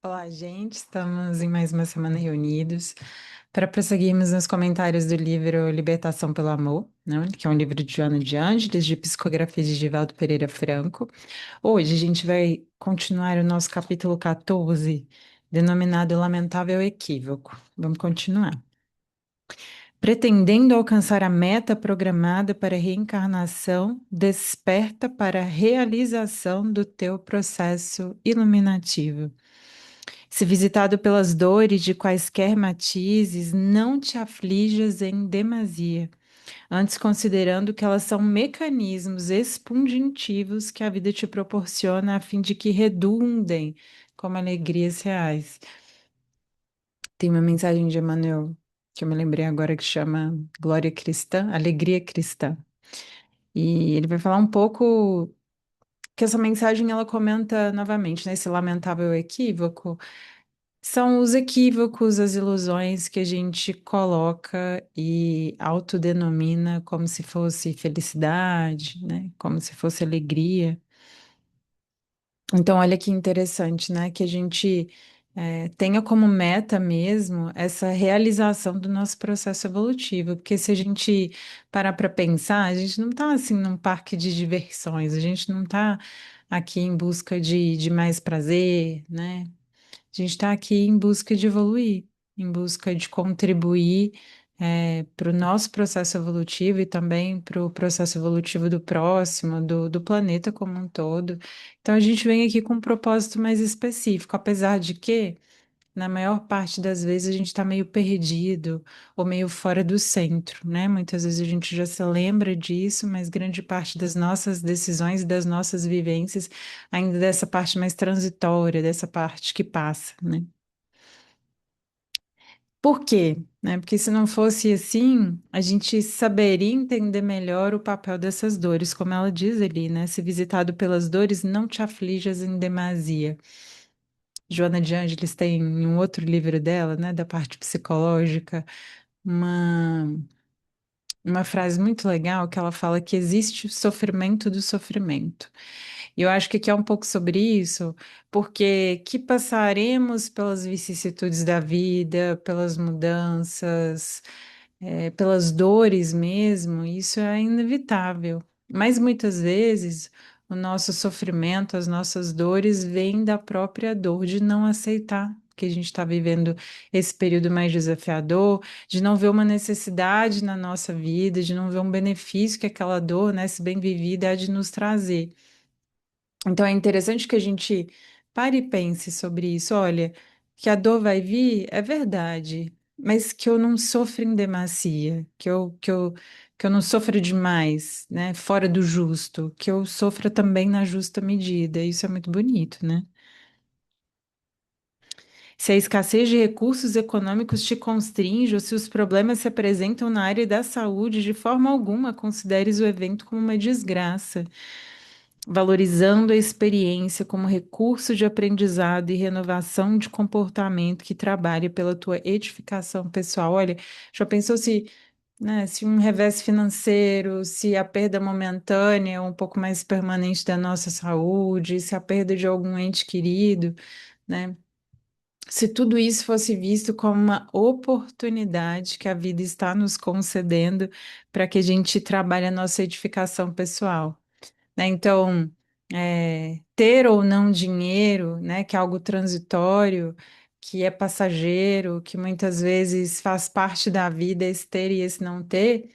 Olá, gente. Estamos em mais uma semana reunidos para prosseguirmos nos comentários do livro Libertação pelo Amor, né, que é um livro de Joana de Ângeles, de psicografia de Givaldo Pereira Franco. Hoje a gente vai continuar o nosso capítulo 14, denominado Lamentável Equívoco. Vamos continuar. Pretendendo alcançar a meta programada para a reencarnação, desperta para a realização do teu processo iluminativo. Se visitado pelas dores de quaisquer matizes, não te aflijas em demasia, antes considerando que elas são mecanismos expungitivos que a vida te proporciona a fim de que redundem como alegrias reais. Tem uma mensagem de Emmanuel que eu me lembrei agora que chama Glória Cristã, Alegria Cristã. E ele vai falar um pouco que essa mensagem ela comenta novamente, né, esse lamentável equívoco. São os equívocos, as ilusões que a gente coloca e autodenomina como se fosse felicidade, né? Como se fosse alegria. Então, olha que interessante, né? Que a gente tenha como meta mesmo essa realização do nosso processo evolutivo. Porque se a gente parar para pensar, a gente não está assim num parque de diversões, a gente não está aqui em busca de mais prazer, né? A gente está aqui em busca de evoluir, em busca de contribuir para o nosso processo evolutivo e também para o processo evolutivo do próximo, do planeta como um todo. Então, a gente vem aqui com um propósito mais específico, apesar de que, na maior parte das vezes, a gente está meio perdido ou meio fora do centro, né? Muitas vezes a gente já se lembra disso, mas grande parte das nossas decisões e das nossas vivências ainda dessa parte mais transitória, dessa parte que passa, né? Por quê? Né? Porque se não fosse assim, a gente saberia entender melhor o papel dessas dores, como ela diz ali, né? Se visitado pelas dores, não te aflijas em demasia. Joana de Ângeles tem em um outro livro dela, né, da parte psicológica, uma, uma frase muito legal que ela fala que existe o sofrimento do sofrimento. E eu acho que aqui é um pouco sobre isso, porque que passaremos pelas vicissitudes da vida, pelas mudanças, pelas dores mesmo, isso é inevitável. Mas muitas vezes o nosso sofrimento, as nossas dores vêm da própria dor de não aceitar que a gente está vivendo esse período mais desafiador, de não ver uma necessidade na nossa vida, de não ver um benefício que aquela dor, né, se bem vivida, há de nos trazer. Então é interessante que a gente pare e pense sobre isso. Olha, que a dor vai vir, é verdade, mas que eu não sofra em demasia, que eu não sofra demais, né? Fora do justo, que eu sofra também na justa medida. Isso é muito bonito, né? Se a escassez de recursos econômicos te constringe ou se os problemas se apresentam na área da saúde, de forma alguma consideres o evento como uma desgraça, valorizando a experiência como recurso de aprendizado e renovação de comportamento que trabalhe pela tua edificação pessoal. Olha, já pensou se, né, se um revés financeiro, se a perda momentânea, um pouco mais permanente da nossa saúde, se a perda de algum ente querido, né? Se tudo isso fosse visto como uma oportunidade que a vida está nos concedendo para que a gente trabalhe a nossa edificação pessoal, né? Então, ter ou não dinheiro, né, que é algo transitório, que é passageiro, que muitas vezes faz parte da vida, esse ter e esse não ter,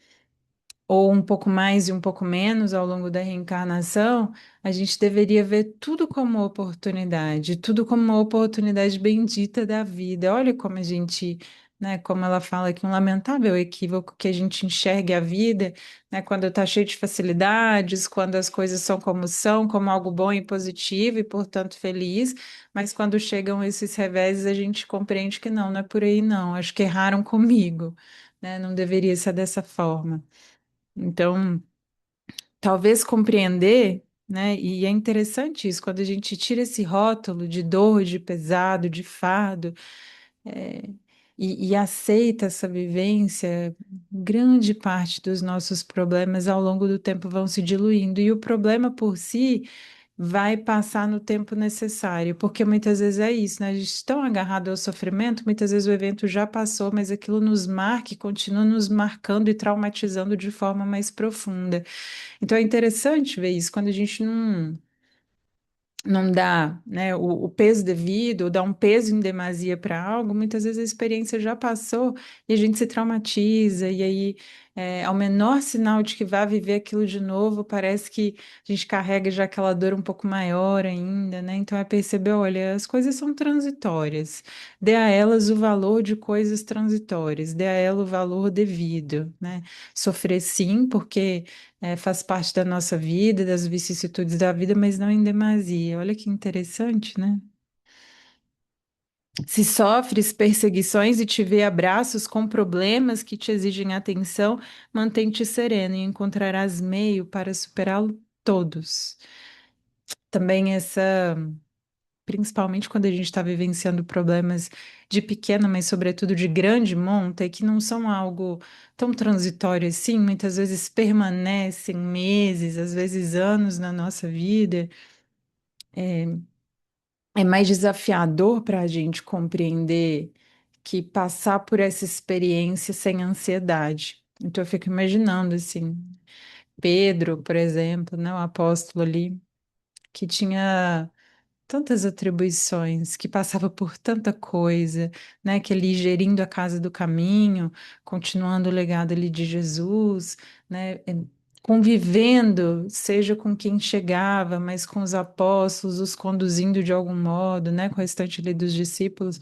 ou um pouco mais e um pouco menos ao longo da reencarnação, a gente deveria ver tudo como oportunidade, tudo como uma oportunidade bendita da vida. Olha como a gente, né, como ela fala aqui, um lamentável equívoco que a gente enxergue a vida, né, quando está cheio de facilidades, quando as coisas são como são, como algo bom e positivo e, portanto, feliz, mas quando chegam esses reveses, a gente compreende que não, não é por aí não, acho que erraram comigo, né, não deveria ser dessa forma. Então, talvez compreender, né? E é interessante isso, quando a gente tira esse rótulo de dor, de pesado, de fardo, é, e aceita essa vivência, grande parte dos nossos problemas ao longo do tempo vão se diluindo. E o problema por si vai passar no tempo necessário, porque muitas vezes é isso, né? A gente está tão agarrado ao sofrimento, muitas vezes o evento já passou, mas aquilo nos marca e continua nos marcando e traumatizando de forma mais profunda. Então é interessante ver isso, quando a gente não dá, né, o peso devido, ou dá um peso em demasia para algo, muitas vezes a experiência já passou e a gente se traumatiza, e aí, ao menor sinal de que vai viver aquilo de novo, parece que a gente carrega já aquela dor um pouco maior ainda, né? Então é perceber, olha, as coisas são transitórias, dê a elas o valor de coisas transitórias, dê a ela o valor devido, né? Sofrer sim, porque faz parte da nossa vida, das vicissitudes da vida, mas não em demasia. Olha que interessante, né? Se sofres perseguições e te vê abraços com problemas que te exigem atenção, mantém-te sereno e encontrarás meio para superá-lo todos. Também principalmente quando a gente está vivenciando problemas de pequena, mas sobretudo de grande monta, e que não são algo tão transitório assim, muitas vezes permanecem meses, às vezes anos na nossa vida, é mais desafiador para a gente compreender que passar por essa experiência sem ansiedade. Então eu fico imaginando assim, Pedro, por exemplo, né, o apóstolo ali, que tinha tantas atribuições, que passava por tanta coisa, né? Que ele ia gerindo a casa do caminho, continuando o legado ali de Jesus, né? Convivendo, seja com quem chegava, mas com os apóstolos, os conduzindo de algum modo, né? Com o restante ali dos discípulos.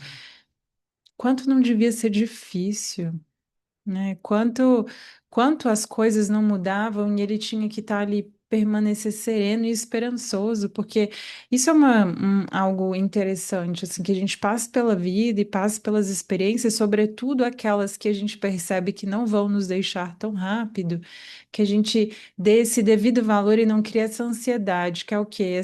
Quanto não devia ser difícil, né? Quanto as coisas não mudavam e ele tinha que estar ali permanecer sereno e esperançoso, porque isso é algo interessante, assim, que a gente passa pela vida e passa pelas experiências, sobretudo aquelas que a gente percebe que não vão nos deixar tão rápido, que a gente dê esse devido valor e não crie essa ansiedade, que é o quê?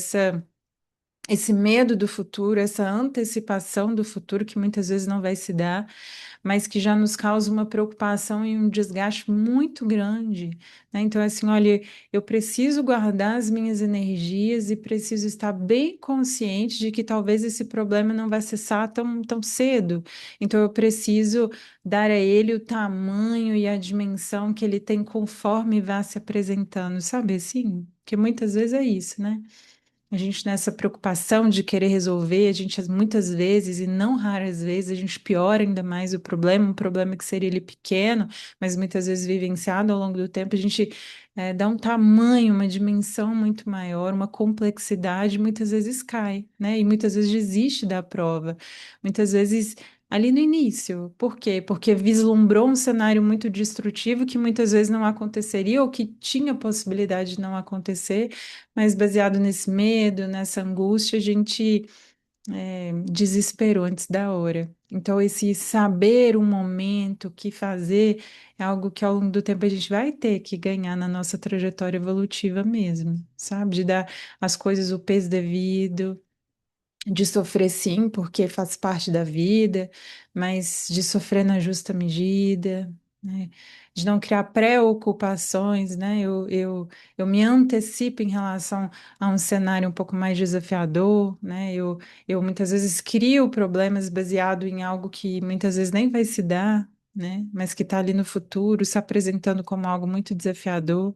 Esse medo do futuro, essa antecipação do futuro que muitas vezes não vai se dar, mas que já nos causa uma preocupação e um desgaste muito grande, né? Então, assim, olha, eu preciso guardar as minhas energias e preciso estar bem consciente de que talvez esse problema não vai cessar tão cedo. Então, eu preciso dar a ele o tamanho e a dimensão que ele tem conforme vá se apresentando, sabe assim? Que muitas vezes é isso, né? A gente nessa preocupação de querer resolver, a gente muitas vezes, e não raras vezes, a gente piora ainda mais o problema, um problema que seria ele pequeno, mas muitas vezes vivenciado ao longo do tempo, a gente dá um tamanho, uma dimensão muito maior, uma complexidade, muitas vezes cai, né? E muitas vezes desiste da prova. Muitas vezes ali no início. Por quê? Porque vislumbrou um cenário muito destrutivo que muitas vezes não aconteceria ou que tinha possibilidade de não acontecer, mas baseado nesse medo, nessa angústia, a gente desesperou antes da hora. Então, esse saber o momento, o que fazer, é algo que ao longo do tempo a gente vai ter que ganhar na nossa trajetória evolutiva mesmo, sabe? De dar às coisas o peso devido, de sofrer sim, porque faz parte da vida, mas de sofrer na justa medida, né? De não criar preocupações, né? Eu me antecipo em relação a um cenário um pouco mais desafiador, né? Eu muitas vezes crio problemas baseado em algo que muitas vezes nem vai se dar, né? Mas que está ali no futuro, se apresentando como algo muito desafiador.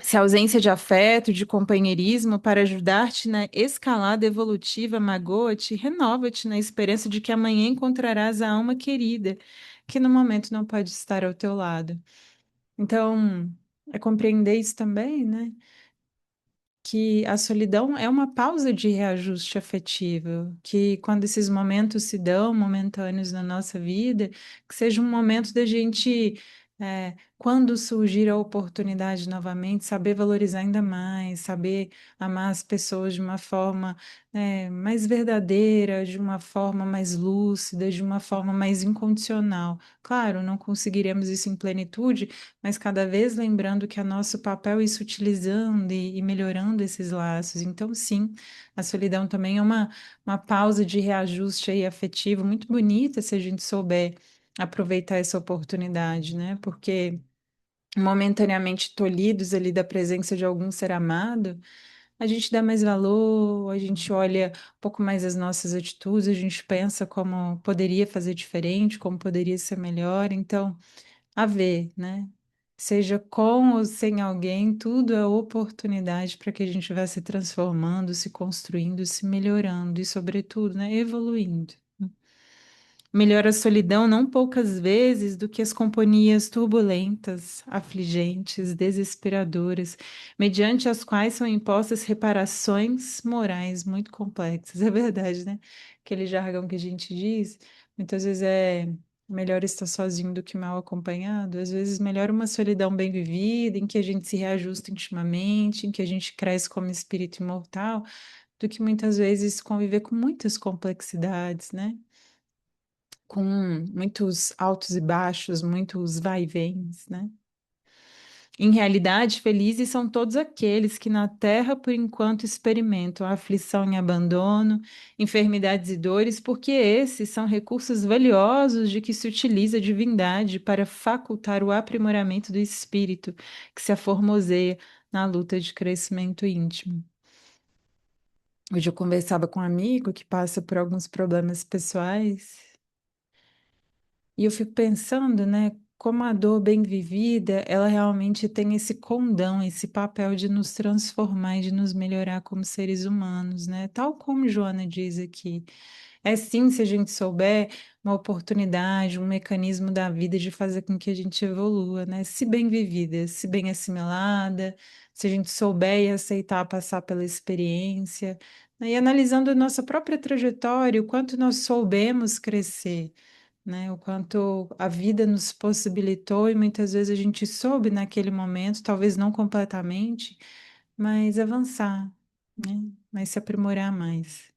Se a ausência de afeto, de companheirismo para ajudar-te na escalada evolutiva magoa-te, renova-te na esperança de que amanhã encontrarás a alma querida, que no momento não pode estar ao teu lado. Então, é compreender isso também, né? Que a solidão é uma pausa de reajuste afetivo, que quando esses momentos se dão, momentâneos na nossa vida, que seja um momento da gente, quando surgir a oportunidade novamente, saber valorizar ainda mais, saber amar as pessoas de uma forma, mais verdadeira, de uma forma mais lúcida, de uma forma mais incondicional. Claro, não conseguiremos isso em plenitude, mas cada vez lembrando que é nosso papel ir se utilizando e melhorando esses laços. Então, sim, a solidão também é uma pausa de reajuste aí afetivo muito bonita se a gente souber aproveitar essa oportunidade, né? Porque momentaneamente tolhidos ali da presença de algum ser amado, a gente dá mais valor, a gente olha um pouco mais as nossas atitudes, a gente pensa como poderia fazer diferente, como poderia ser melhor. Então, a ver, né? Seja com ou sem alguém, tudo é oportunidade para que a gente vá se transformando, se construindo, se melhorando e, sobretudo, né, evoluindo. Melhor a solidão não poucas vezes do que as companhias turbulentas, afligentes, desesperadoras, mediante as quais são impostas reparações morais muito complexas. É verdade, né? Aquele jargão que a gente diz, muitas vezes é melhor estar sozinho do que mal acompanhado. Às vezes, melhor uma solidão bem vivida, em que a gente se reajusta intimamente, em que a gente cresce como espírito imortal, do que muitas vezes conviver com muitas complexidades, né? Com muitos altos e baixos, muitos vai e vens, né? Em realidade, felizes são todos aqueles que na terra, por enquanto, experimentam a aflição e abandono, enfermidades e dores, porque esses são recursos valiosos de que se utiliza a divindade para facultar o aprimoramento do espírito, que se aformoseia na luta de crescimento íntimo. Hoje eu conversava com um amigo que passa por alguns problemas pessoais. E eu fico pensando, né, como a dor bem vivida, ela realmente tem esse condão, esse papel de nos transformar e de nos melhorar como seres humanos, né? Tal como Joana diz aqui. É sim, se a gente souber, uma oportunidade, um mecanismo da vida de fazer com que a gente evolua, né? Se bem vivida, se bem assimilada, se a gente souber e aceitar passar pela experiência, né? E analisando a nossa própria trajetória, o quanto nós soubemos crescer, né? O quanto a vida nos possibilitou e muitas vezes a gente soube naquele momento, talvez não completamente, mas avançar, né? Mas se aprimorar mais.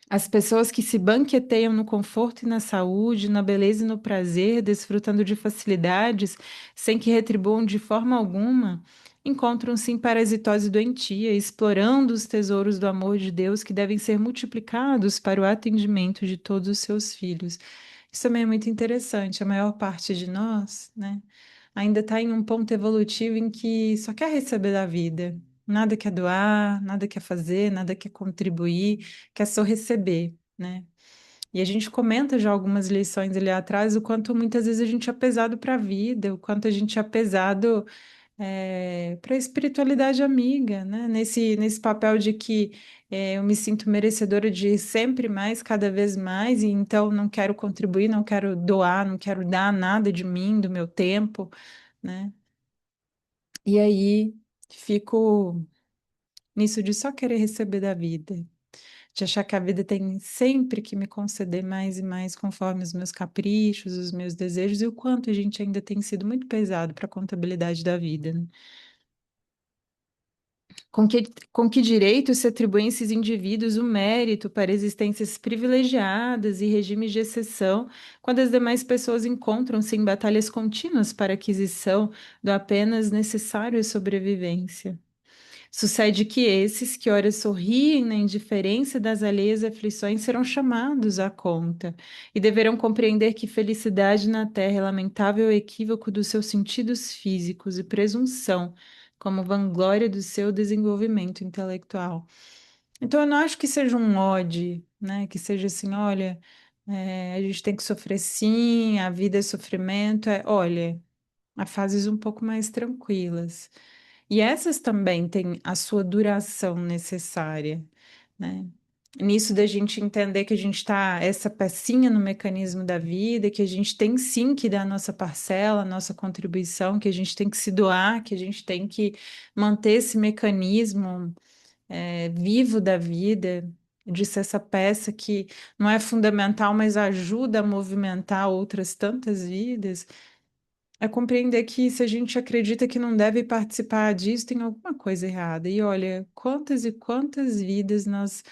As pessoas que se banqueteiam no conforto e na saúde, na beleza e no prazer, desfrutando de facilidades, sem que retribuam de forma alguma, encontram-se em parasitose doentia, explorando os tesouros do amor de Deus que devem ser multiplicados para o atendimento de todos os seus filhos. Isso também é muito interessante. A maior parte de nós, né, ainda está em um ponto evolutivo em que só quer receber da vida. Nada quer doar, nada quer fazer, nada quer contribuir, quer só receber, né? E a gente comenta já algumas lições ali atrás, o quanto muitas vezes a gente é pesado para a vida, o quanto a gente é pesado para a espiritualidade amiga, né? Nesse papel de que eu me sinto merecedora de sempre mais, cada vez mais, e então não quero contribuir, não quero doar, não quero dar nada de mim, do meu tempo, né? E aí fico nisso de só querer receber da vida, de achar que a vida tem sempre que me conceder mais e mais conforme os meus caprichos, os meus desejos, e o quanto a gente ainda tem sido muito pesado para a contabilidade da vida, né? Com que, com que direito se atribuem esses indivíduos o mérito para existências privilegiadas e regimes de exceção, quando as demais pessoas encontram-se em batalhas contínuas para aquisição do apenas necessário à sobrevivência? Sucede que esses, que ora sorriem na indiferença das alheias aflições, serão chamados à conta e deverão compreender que felicidade na terra é lamentável equívoco dos seus sentidos físicos e presunção, como vanglória do seu desenvolvimento intelectual. Então, eu não acho que seja um ode, né? Que seja assim, olha, a gente tem que sofrer sim, a vida é sofrimento, olha, há fases um pouco mais tranquilas. E essas também têm a sua duração necessária, né? Nisso da gente entender que a gente está essa pecinha no mecanismo da vida, que a gente tem sim que dar a nossa parcela, a nossa contribuição, que a gente tem que se doar, que a gente tem que manter esse mecanismo vivo da vida, de ser essa peça que não é fundamental, mas ajuda a movimentar outras tantas vidas. É compreender que se a gente acredita que não deve participar disso, tem alguma coisa errada. E olha, quantas e quantas vidas nós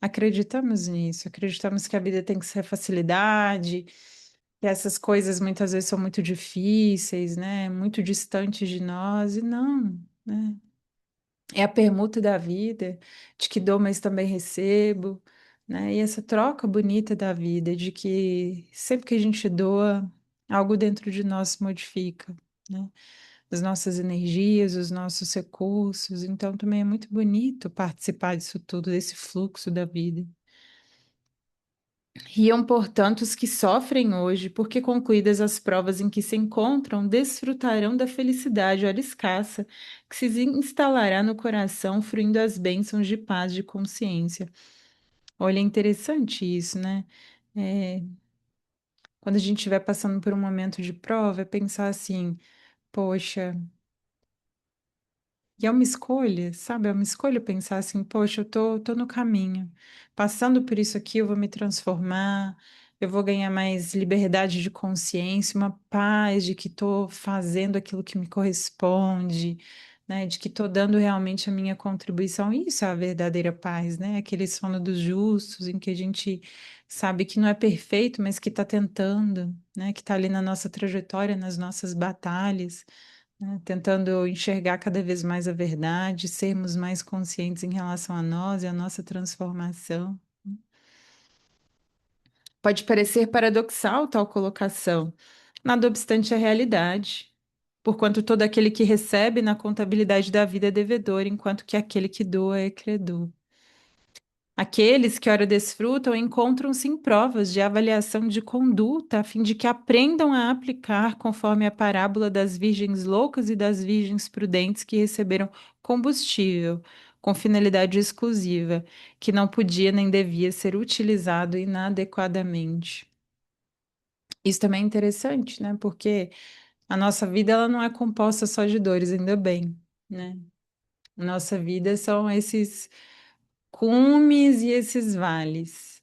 acreditamos nisso? Acreditamos que a vida tem que ser facilidade, que essas coisas muitas vezes são muito difíceis, né? Muito distantes de nós, e não, né? É a permuta da vida, de que dou, mas também recebo, né? E essa troca bonita da vida, de que sempre que a gente doa, algo dentro de nós se modifica, né? as nossas energias, os nossos recursos. Então, também é muito bonito participar disso tudo, desse fluxo da vida. Riam, portanto, os que sofrem hoje, porque concluídas as provas em que se encontram, desfrutarão da felicidade, olha, escassa, que se instalará no coração, fruindo as bênçãos de paz de consciência. Olha, é interessante isso, né? É, quando a gente estiver passando por um momento de prova, é pensar assim, poxa. E é uma escolha, sabe? É uma escolha pensar assim, poxa, tô no caminho. Passando por isso aqui, eu vou me transformar, eu vou ganhar mais liberdade de consciência, uma paz de que estou fazendo aquilo que me corresponde, né? De que estou dando realmente a minha contribuição. Isso é a verdadeira paz, né? Aquele sono dos justos, em que a gente sabe que não é perfeito, mas que está tentando, né? Que está ali na nossa trajetória, nas nossas batalhas, né, tentando enxergar cada vez mais a verdade, sermos mais conscientes em relação a nós e a nossa transformação. Pode parecer paradoxal tal colocação, nada obstante a realidade, porquanto todo aquele que recebe na contabilidade da vida é devedor, enquanto que aquele que doa é credor. Aqueles que ora desfrutam encontram-se em provas de avaliação de conduta, a fim de que aprendam a aplicar conforme a parábola das virgens loucas e das virgens prudentes que receberam combustível com finalidade exclusiva, que não podia nem devia ser utilizado inadequadamente. Isso também é interessante, né? Porque a nossa vida ela não é composta só de dores, ainda bem, né? Nossa vida são esses cumes e esses vales.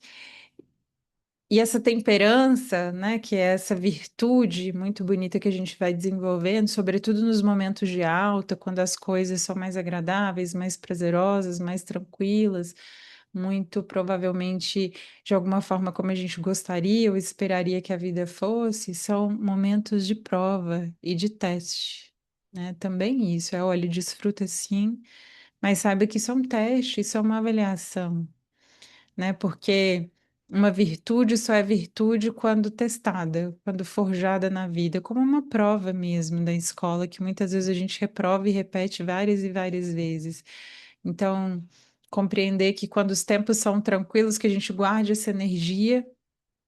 E essa temperança, né, que é essa virtude muito bonita que a gente vai desenvolvendo, sobretudo nos momentos de alta, quando as coisas são mais agradáveis, mais prazerosas, mais tranquilas, muito provavelmente de alguma forma como a gente gostaria ou esperaria que a vida fosse, são momentos de prova e de teste, né? Também isso, é, olha, desfruta sim, mas saiba que isso é um teste, isso é uma avaliação, né? Porque uma virtude só é virtude quando testada, quando forjada na vida, como uma prova mesmo da escola, que muitas vezes a gente reprova e repete várias e várias vezes. Então, compreender que quando os tempos são tranquilos, que a gente guarde essa energia,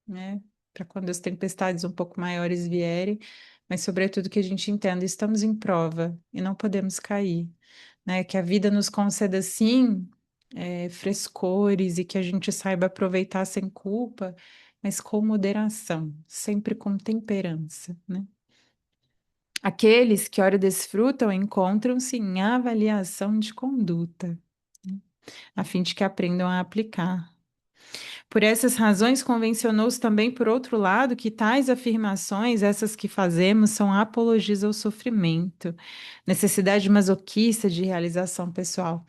né? Para quando as tempestades um pouco maiores vierem, mas sobretudo que a gente entenda, estamos em prova e não podemos cair, né? Que a vida nos conceda sim, frescores e que a gente saiba aproveitar sem culpa, mas com moderação, sempre com temperança, né? Aqueles que ora desfrutam encontram-se em avaliação de conduta, né, a fim de que aprendam a aplicar. Por essas razões, convencionou-se também, por outro lado, que tais afirmações, essas que fazemos, são apologias ao sofrimento, necessidade masoquista de realização pessoal.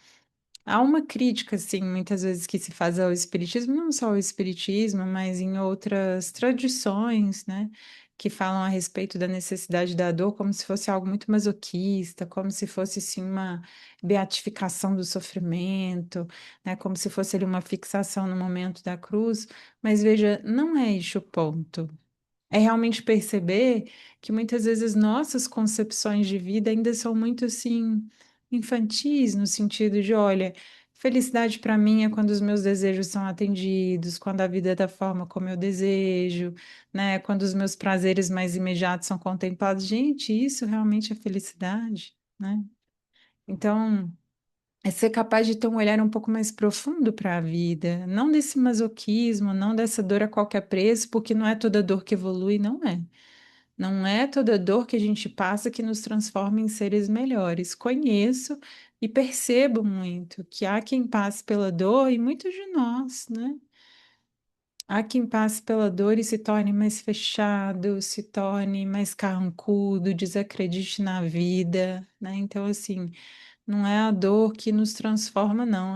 Há uma crítica, assim, muitas vezes que se faz ao espiritismo, não só ao espiritismo, mas em outras tradições, né, que falam a respeito da necessidade da dor como se fosse algo muito masoquista, como se fosse, assim, uma beatificação do sofrimento, né, como se fosse ali uma fixação no momento da cruz. Mas veja, não é este o ponto. É realmente perceber que muitas vezes nossas concepções de vida ainda são muito assim infantis, no sentido de, olha, felicidade para mim é quando os meus desejos são atendidos, quando a vida é da forma como eu desejo, né? Quando os meus prazeres mais imediatos são contemplados. Gente, isso realmente é felicidade, né? Então, é ser capaz de ter um olhar um pouco mais profundo para a vida, não desse masoquismo, não dessa dor a qualquer preço, porque não é toda dor que evolui, não é. Não é toda dor que a gente passa que nos transforma em seres melhores. Conheço e percebo muito que há quem passe pela dor, e muitos de nós, né? Há quem passe pela dor e se torne mais fechado, se torne mais carrancudo, desacredite na vida, né? Então, assim. Não é a dor que nos transforma, não.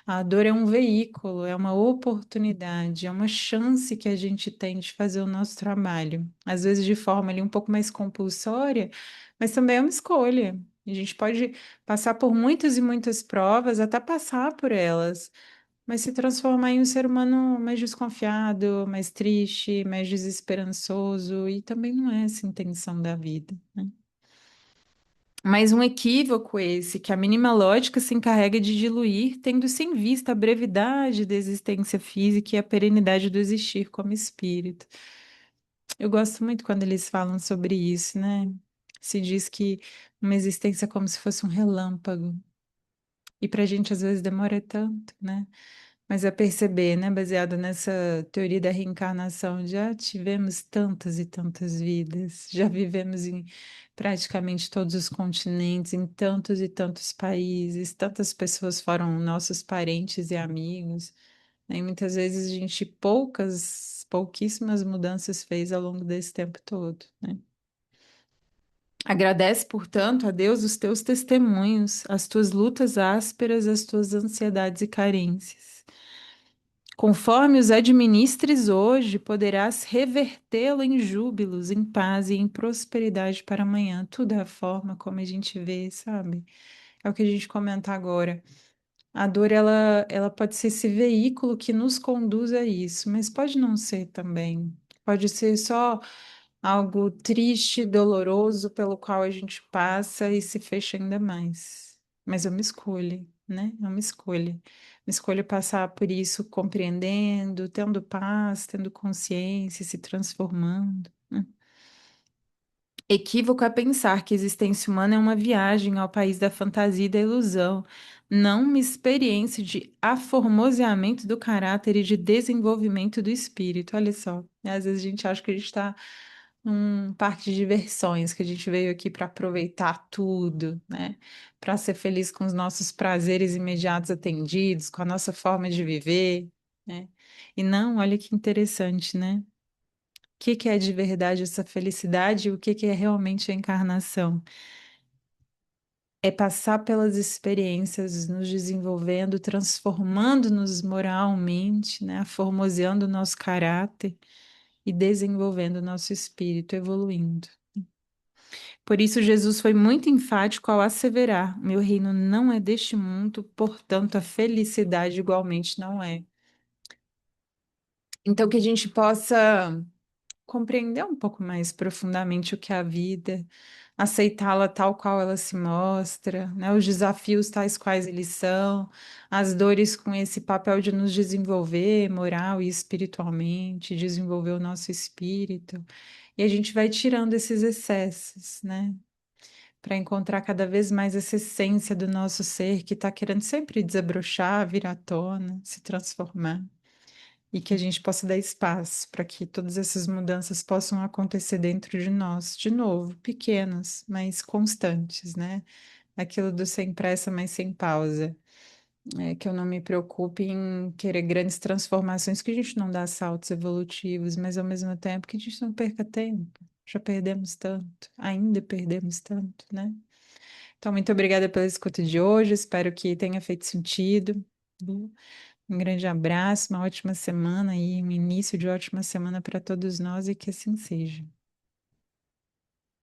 A dor é um veículo, é uma oportunidade, é uma chance que a gente tem de fazer o nosso trabalho. Às vezes de forma ali um pouco mais compulsória, mas também é uma escolha. A gente pode passar por muitas e muitas provas, até passar por elas, mas se transformar em um ser humano mais desconfiado, mais triste, mais desesperançoso, e também não é essa a intenção da vida, né? Mas um equívoco esse, que a mínima lógica se encarrega de diluir, tendo-se em vista a brevidade da existência física e a perenidade do existir como espírito. Eu gosto muito quando eles falam sobre isso, né? Se diz que uma existência é como se fosse um relâmpago. E para a gente às vezes demora tanto, né? Mas é perceber, né, baseado nessa teoria da reencarnação, já tivemos tantas e tantas vidas, já vivemos em praticamente todos os continentes, em tantos e tantos países, tantas pessoas foram nossos parentes e amigos, né? E muitas vezes a gente pouquíssimas mudanças fez ao longo desse tempo todo, né? Agradece, portanto, a Deus os teus testemunhos, as tuas lutas ásperas, as tuas ansiedades e carências. Conforme os administres hoje, poderás revertê-lo em júbilos, em paz e em prosperidade para amanhã. Tudo é a forma como a gente vê, sabe? É o que a gente comenta agora. A dor, ela pode ser esse veículo que nos conduz a isso, mas pode não ser também. Pode ser só algo triste, doloroso, pelo qual a gente passa e se fecha ainda mais. Mas é uma escolha, né? É uma escolha. Uma escolha passar por isso compreendendo, tendo paz, tendo consciência, se transformando, né? Equívoco é pensar que a existência humana é uma viagem ao país da fantasia e da ilusão, não uma experiência de aformoseamento do caráter e de desenvolvimento do espírito. Olha só, né? Às vezes a gente acha que a gente está num parque de diversões, que a gente veio aqui para aproveitar tudo, né? Para ser feliz com os nossos prazeres imediatos atendidos, com a nossa forma de viver, né? E não, olha que interessante, né? Que é de verdade essa felicidade e o que é realmente a encarnação? É passar pelas experiências, nos desenvolvendo, transformando-nos moralmente, né? Formoseando o nosso caráter e desenvolvendo o nosso espírito, evoluindo. Por isso, Jesus foi muito enfático ao asseverar: meu reino não é deste mundo, portanto, a felicidade igualmente não é. Então, que a gente possa compreender um pouco mais profundamente o que é a vida, aceitá-la tal qual ela se mostra, né? Os desafios tais quais eles são, as dores com esse papel de nos desenvolver moral e espiritualmente, desenvolver o nosso espírito. E a gente vai tirando esses excessos, né? Para encontrar cada vez mais essa essência do nosso ser que está querendo sempre desabrochar, vir à tona, se transformar e que a gente possa dar espaço para que todas essas mudanças possam acontecer dentro de nós, de novo, pequenas, mas constantes, né? Aquilo do sem pressa, mas sem pausa. É, que eu não me preocupe em querer grandes transformações, que a gente não dá saltos evolutivos, mas ao mesmo tempo que a gente não perca tempo. Já perdemos tanto, ainda perdemos tanto, né? Então, muito obrigada pela escuta de hoje, espero que tenha feito sentido. Um grande abraço, uma ótima semana e um início de ótima semana para todos nós e que assim seja.